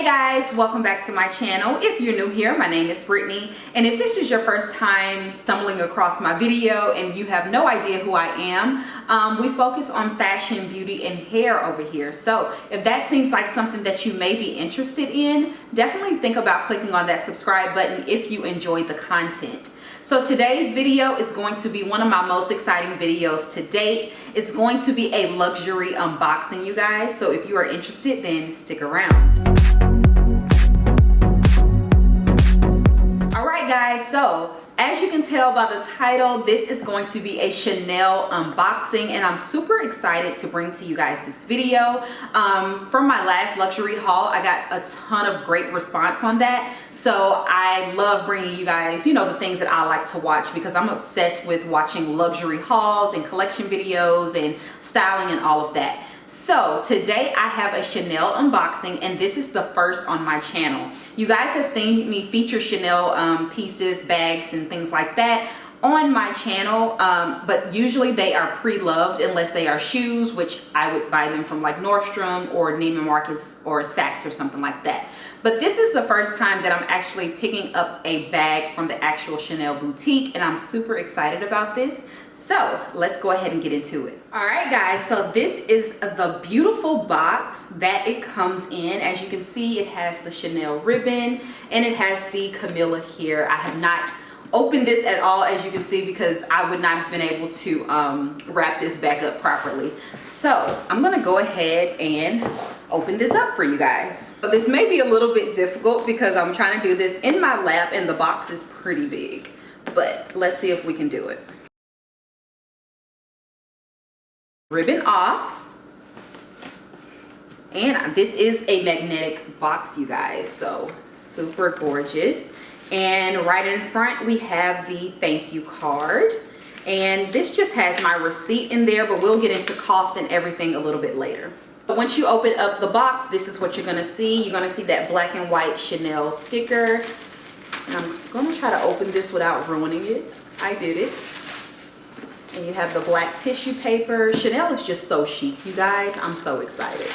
Hey guys, welcome back to my channel. If you're new here, my name is Brittany, and if this is your first time stumbling across my video and you have no idea who I am, we focus on fashion, beauty, and hair over here. So if that seems like something that you may be interested in, definitely think about clicking on that subscribe button if you enjoy the content. So today's video is going to be one of my most exciting videos to date. It's going to be a luxury unboxing, you guys. So if you are interested, then stick around. All right, guys, so as you can tell by the title, this is going to be a Chanel unboxing, and I'm super excited to bring to you guys this video. From my last luxury haul, I got a ton of great response on that. So I love bringing you guys, you know, the things that I like to watch, because I'm obsessed with watching luxury hauls and collection videos and styling and all of that. So today I have a Chanel unboxing, and this is the first on my channel. You guys have seen me feature Chanel pieces, bags, and things like that on my channel, but usually they are pre-loved unless they are shoes, which I would buy them from like Nordstrom or Neiman Marcus or Saks or something like that. But this is the first time that I'm actually picking up a bag from the actual Chanel boutique, and I'm super excited about this. So let's go ahead and get into it. All right, guys, so this is the beautiful box that it comes in. As you can see, it has the Chanel ribbon and it has the Camilla here. I have not opened this at all, as you can see, because I would not have been able to wrap this back up properly. So I'm gonna go ahead and open this up for you guys. So this may be a little bit difficult because I'm trying to do this in my lap and the box is pretty big, but let's see if we can do it. Ribbon off, and this is a magnetic box, you guys, so super gorgeous. And right in front we have the thank you card, and this just has my receipt in there, but we'll get into cost and everything a little bit later. But once you open up the box, this is what you're gonna see. You're gonna see that black and white Chanel sticker, and I'm gonna try to open this without ruining it. I did it. And you have the black tissue paper. Chanel is just so chic, you guys. I'm so excited.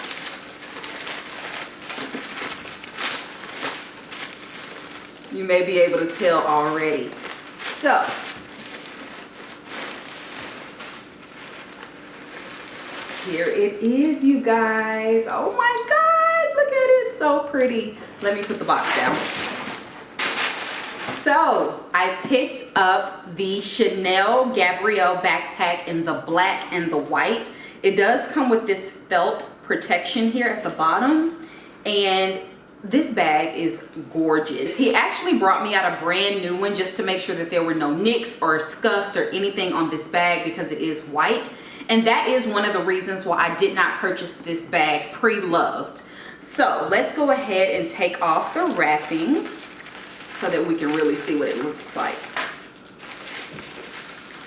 You may be able to tell already. So, here it is, you guys. Oh my God, look at it, so pretty. Let me put the box down. So I picked up the Chanel Gabrielle Backpack in the black and the white. It does come with this felt protection here at the bottom, and this bag is gorgeous. He actually brought me out a brand new one just to make sure that there were no nicks or scuffs or anything on this bag, because it is white, and that is one of the reasons why I did not purchase this bag pre-loved. So let's go ahead and take off the wrapping so that we can really see what it looks like.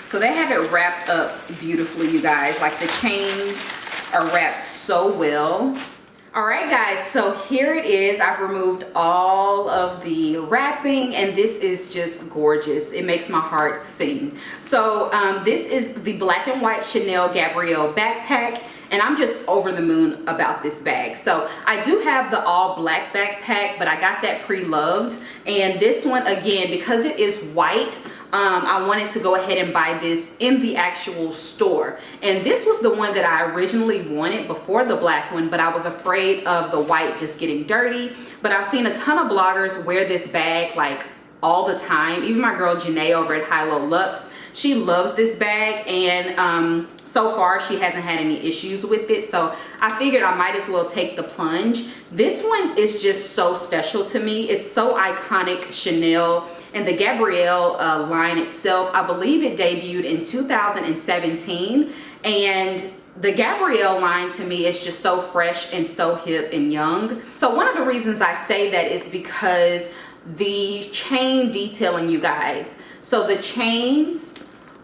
So they have it wrapped up beautifully, you guys. Like, the chains are wrapped so well. All right, guys, so here it is. I've removed all of the wrapping, and this is just gorgeous. It makes my heart sing. So this is the black and white Chanel Gabrielle Backpack, and I'm just over the moon about this bag. So I do have the all black backpack, but I got that pre-loved. And this one, again, because it is white, I wanted to go ahead and buy this in the actual store. And this was the one that I originally wanted before the black one, but I was afraid of the white just getting dirty. But I've seen a ton of bloggers wear this bag like all the time. Even my girl Janae over at High Low Luxe, she loves this bag, and so far she hasn't had any issues with it. So I figured I might as well take the plunge. This one is just so special to me. It's so iconic Chanel. And the Gabrielle line itself, I believe it debuted in 2017. And the Gabrielle line to me is just so fresh and so hip and young. So one of the reasons I say that is because the chain detailing, you guys. So the chains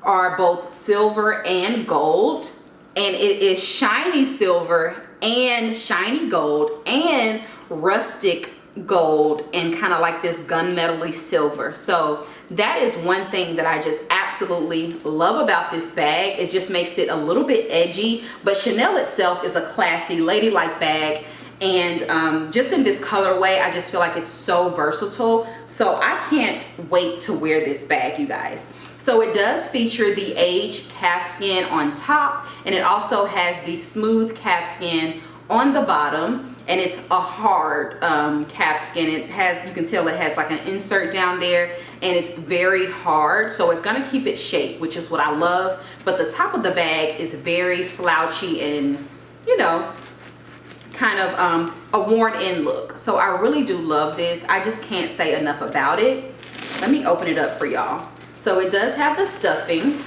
are both silver and gold, and it is shiny silver and shiny gold and rustic gold and kind of like this gunmetal-y silver. So that is one thing that I just absolutely love about this bag. It just makes it a little bit edgy, but Chanel itself is a classy ladylike bag, And just in this colorway, I just feel like it's so versatile. So I can't wait to wear this bag, you guys. So it does feature the aged calfskin on top, and it also has the smooth calfskin on the bottom, and it's a hard calfskin. It has, you can tell it has like an insert down there, and it's very hard, so it's gonna keep its shape, which is what I love. But the top of the bag is very slouchy and, you know, kind of a worn in look. So I really do love this. I just can't say enough about it. Let me open it up for y'all. So it does have the stuffing.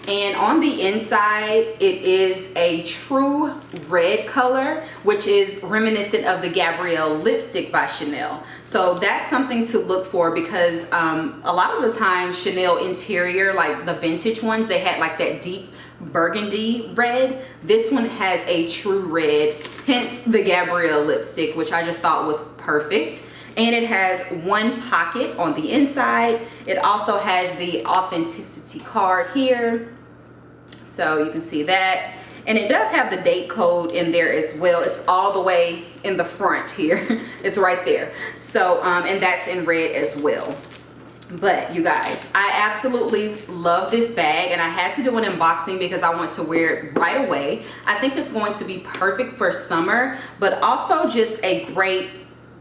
And on the inside, it is a true red color, which is reminiscent of the Gabrielle lipstick by Chanel. So that's something to look for, because a lot of the time Chanel interior, like the vintage ones, they had like that deep burgundy red. This one has a true red, hence the Gabrielle lipstick, which I just thought was perfect. And it has one pocket on the inside. It also has the authenticity card here, so you can see that. And it does have the date code in there as well. It's all the way in the front here. It's right there. So and that's in red as well. But you guys, I absolutely love this bag, and I had to do an unboxing because I want to wear it right away. I think it's going to be perfect for summer, but also just a great,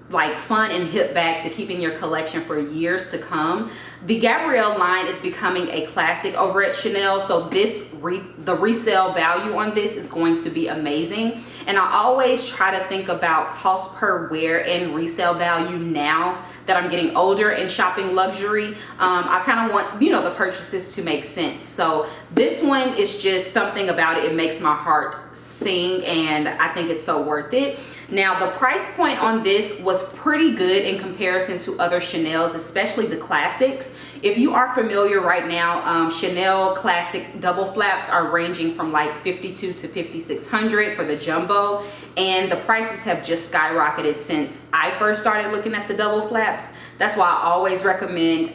like, fun and hip bag to keep in your collection for years to come. The Gabrielle line is becoming a classic over at Chanel, so the resale value on this is going to be amazing. And I always try to think about cost per wear and resale value now that I'm getting older and shopping luxury. I kind of want, you know, the purchases to make sense. So this one is just something about it. It makes my heart sing, and I think it's so worth it. Now, the price point on this was pretty good in comparison to other Chanels, especially the classics. If you are familiar right now, Chanel classic double flaps are ranging from like $5,200 to $5,600 for the jumbo, and the prices have just skyrocketed since I first started looking at the double flaps. That's why I always recommend,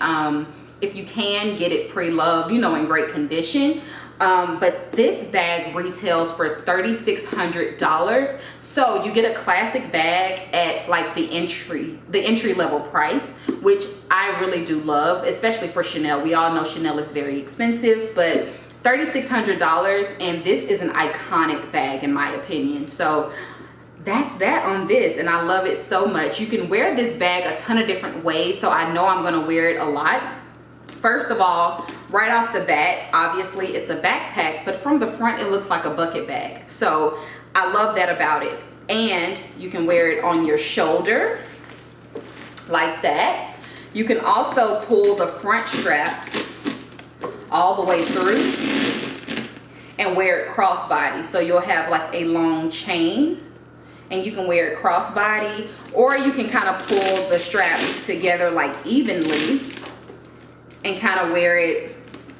if you can, get it pre-loved, you know, in great condition. But this bag retails for $3,600. So you get a classic bag at like the entry level price, which I really do love, especially for Chanel. We all know Chanel is very expensive, but $3,600, and this is an iconic bag in my opinion. So that's that on this, and I love it so much. You can wear this bag a ton of different ways, so I know I'm gonna wear it a lot. First of all, right off the bat, obviously it's a backpack, but from the front it looks like a bucket bag. So I love that about it. And you can wear it on your shoulder like that. You can also pull the front straps all the way through and wear it crossbody. So you'll have like a long chain, and you can wear it crossbody, or you can kind of pull the straps together like evenly and kind of wear it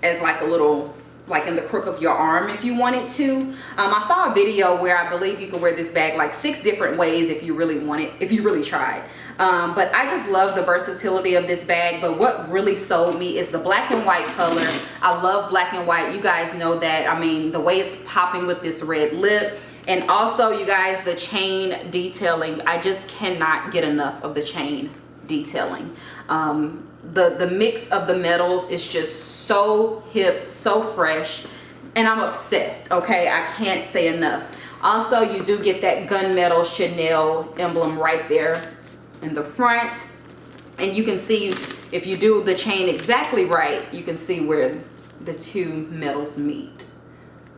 as like a little, like in the crook of your arm if you wanted to. I saw a video where I believe you could wear this bag like 6 different ways if you really want it, if you really tried. But I just love the versatility of this bag. But what really sold me is the black and white color. I love black and white. You guys know that. I mean, the way it's popping with this red lip. And also, you guys, the chain detailing. I just cannot get enough of the chain detailing. The mix of the metals is just so hip, so fresh, and I'm obsessed. Okay, I can't say enough. Also, you do get that gunmetal Chanel emblem right there in the front, and you can see, if you do the chain exactly right, you can see where the two metals meet.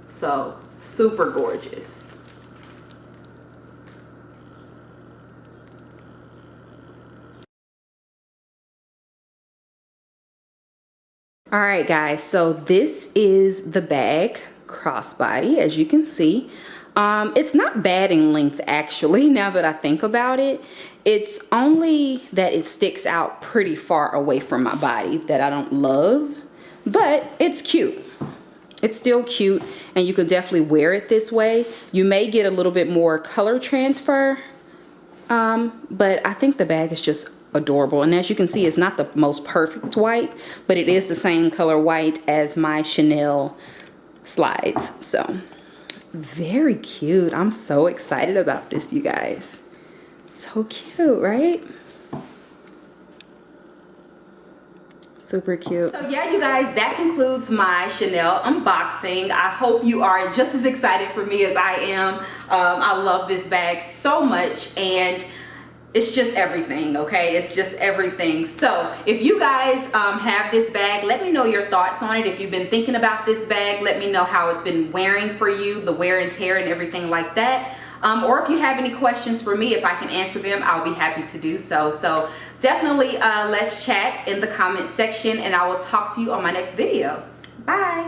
So super gorgeous. All right, guys, so this is the bag crossbody, as you can see. It's not bad in length, actually, now that I think about it. It's only that it sticks out pretty far away from my body that I don't love, but it's cute. It's still cute, and you can definitely wear it this way. You may get a little bit more color transfer, but I think the bag is just adorable. And as you can see, it's not the most perfect white, but it is the same color white as my Chanel slides. So very cute. I'm so excited about this, you guys. So cute, right? Super cute. So yeah, you guys, that concludes my Chanel unboxing. I hope you are just as excited for me as I am. I love this bag so much, and it's just everything, okay? It's just everything. So if you guys have this bag, let me know your thoughts on it. If you've been thinking about this bag, let me know how it's been wearing for you, the wear and tear and everything like that. Or if you have any questions for me, if I can answer them, I'll be happy to do so. So definitely let's chat in the comment section, and I will talk to you on my next video. Bye.